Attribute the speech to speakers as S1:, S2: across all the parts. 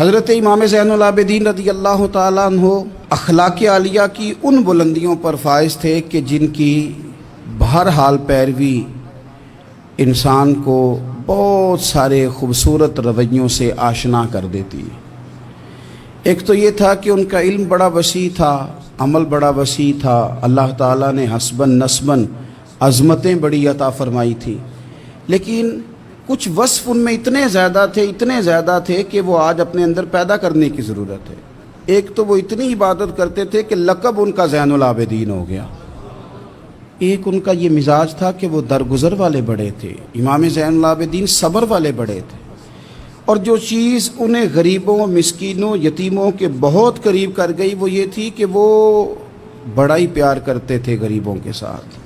S1: حضرت امام زین العابدین رضی اللہ تعالیٰ عنہ اخلاق عالیہ کی ان بلندیوں پر فائز تھے کہ جن کی بہرحال پیروی انسان کو بہت سارے خوبصورت رویوں سے آشنا کر دیتی ہے۔ ایک تو یہ تھا کہ ان کا علم بڑا وسیع تھا، عمل بڑا وسیع تھا، اللہ تعالیٰ نے حسباً نسباً عظمتیں بڑی عطا فرمائی تھی، لیکن کچھ وصف ان میں اتنے زیادہ تھے کہ وہ آج اپنے اندر پیدا کرنے کی ضرورت ہے۔ ایک تو وہ اتنی عبادت کرتے تھے کہ لقب ان کا زین العابدین ہو گیا۔ ایک ان کا یہ مزاج تھا کہ وہ درگزر والے بڑے تھے۔ امام زین العابدین صبر والے بڑے تھے، اور جو چیز انہیں غریبوں، مسکینوں، یتیموں کے بہت قریب کر گئی وہ یہ تھی کہ وہ بڑا ہی پیار کرتے تھے غریبوں کے ساتھ۔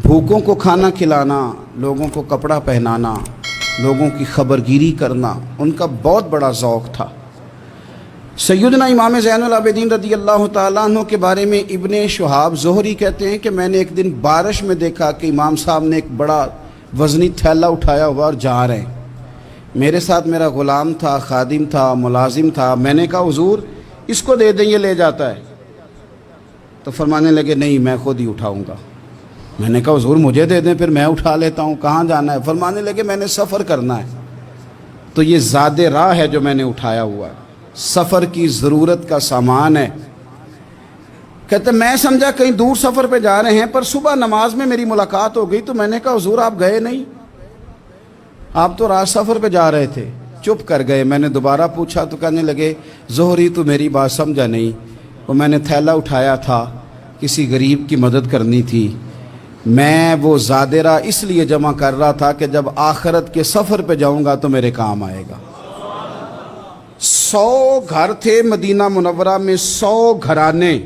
S1: بھوکوں کو کھانا کھلانا، لوگوں کو کپڑا پہنانا، لوگوں کی خبرگیری کرنا ان کا بہت بڑا ذوق تھا۔ سیدنا امام زین العابدین رضی اللہ تعالیٰ عنہ کے بارے میں ابن شہاب زہری کہتے ہیں کہ میں نے ایک دن بارش میں دیکھا کہ امام صاحب نے ایک بڑا وزنی تھیلا اٹھایا ہوا اور جا رہے ہیں۔ میرے ساتھ میرا غلام تھا، خادم تھا، ملازم تھا۔ میں نے کہا حضور اس کو دے دیں، یہ لے جاتا ہے۔ تو فرمانے لگے نہیں، میں خود ہی اٹھاؤں گا۔ میں نے کہا حضور مجھے دے دیں، پھر میں اٹھا لیتا ہوں، کہاں جانا ہے؟ فرمانے لگے میں نے سفر کرنا ہے، تو یہ زاد راہ ہے جو میں نے اٹھایا ہوا ہے، سفر کی ضرورت کا سامان ہے۔ کہتے میں سمجھا کہیں دور سفر پہ جا رہے ہیں، پر صبح نماز میں میری ملاقات ہو گئی تو میں نے کہا حضور آپ گئے نہیں، آپ تو رات سفر پہ جا رہے تھے۔ چپ کر گئے۔ میں نے دوبارہ پوچھا تو کہنے لگے زہری تو میری بات سمجھا نہیں، وہ میں نے تھیلا اٹھایا تھا، کسی غریب کی مدد کرنی تھی، میں وہ زادرہ اس لیے جمع کر رہا تھا کہ جب آخرت کے سفر پہ جاؤں گا تو میرے کام آئے گا۔ 100 گھر تھے مدینہ منورہ میں، 100 گھرانے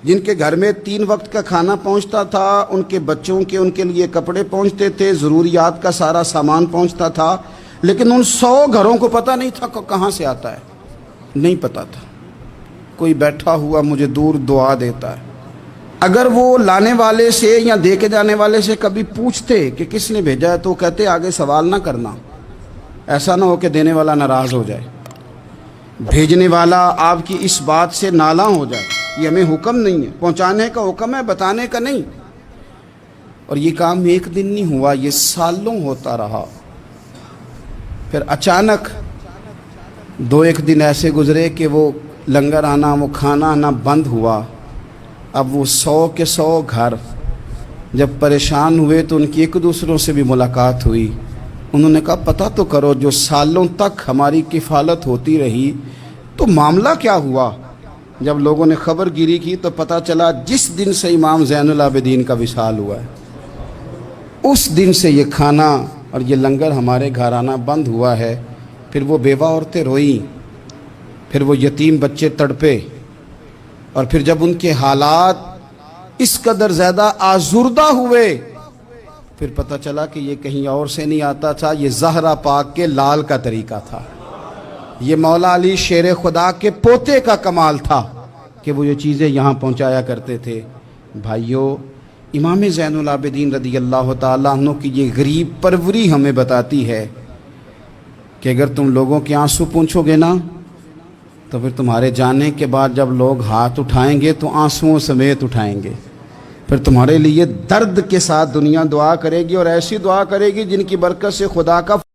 S1: جن کے گھر میں 3 وقت کا کھانا پہنچتا تھا، ان کے بچوں کے ان کے لیے کپڑے پہنچتے تھے، ضروریات کا سارا سامان پہنچتا تھا، لیکن ان 100 گھروں کو پتہ نہیں تھا کہاں سے آتا ہے، نہیں پتہ تھا۔ کوئی بیٹھا ہوا مجھے دور دعا دیتا ہے۔ اگر وہ لانے والے سے یا دے کے جانے والے سے کبھی پوچھتے کہ کس نے بھیجا ہے تو کہتے آگے سوال نہ کرنا، ایسا نہ ہو کہ دینے والا ناراض ہو جائے، بھیجنے والا آپ کی اس بات سے نالاں ہو جائے۔ یہ ہمیں حکم نہیں ہے، پہنچانے کا حکم ہے، بتانے کا نہیں۔ اور یہ کام ایک دن نہیں ہوا، یہ سالوں ہوتا رہا۔ پھر اچانک 2-1 دن ایسے گزرے کہ وہ لنگر آنا، وہ کھانا آنا بند ہوا۔ اب وہ 100 کے 100 گھر جب پریشان ہوئے تو ان کی ایک دوسروں سے بھی ملاقات ہوئی۔ انہوں نے کہا پتہ تو کرو، جو سالوں تک ہماری کفالت ہوتی رہی تو معاملہ کیا ہوا؟ جب لوگوں نے خبر گیری کی تو پتہ چلا جس دن سے امام زین العابدین کا وصال ہوا ہے اس دن سے یہ کھانا اور یہ لنگر ہمارے گھر آنا بند ہوا ہے۔ پھر وہ بیوہ عورتیں روئیں، پھر وہ یتیم بچے تڑپے، اور پھر جب ان کے حالات اس قدر زیادہ آزردہ ہوئے پھر پتہ چلا کہ یہ کہیں اور سے نہیں آتا تھا، یہ زہرا پاک کے لال کا طریقہ تھا، یہ مولا علی شیر خدا کے پوتے کا کمال تھا کہ وہ یہ چیزیں یہاں پہنچایا کرتے تھے۔ بھائیو، امام زین العابدین رضی اللہ تعالیٰ عنہ کی یہ غریب پروری ہمیں بتاتی ہے کہ اگر تم لوگوں کے آنسو پوچھو گے نا تو پھر تمہارے جانے کے بعد جب لوگ ہاتھ اٹھائیں گے تو آنسوؤں سمیت اٹھائیں گے، پھر تمہارے لیے درد کے ساتھ دنیا دعا کرے گی، اور ایسی دعا کرے گی جن کی برکت سے خدا کا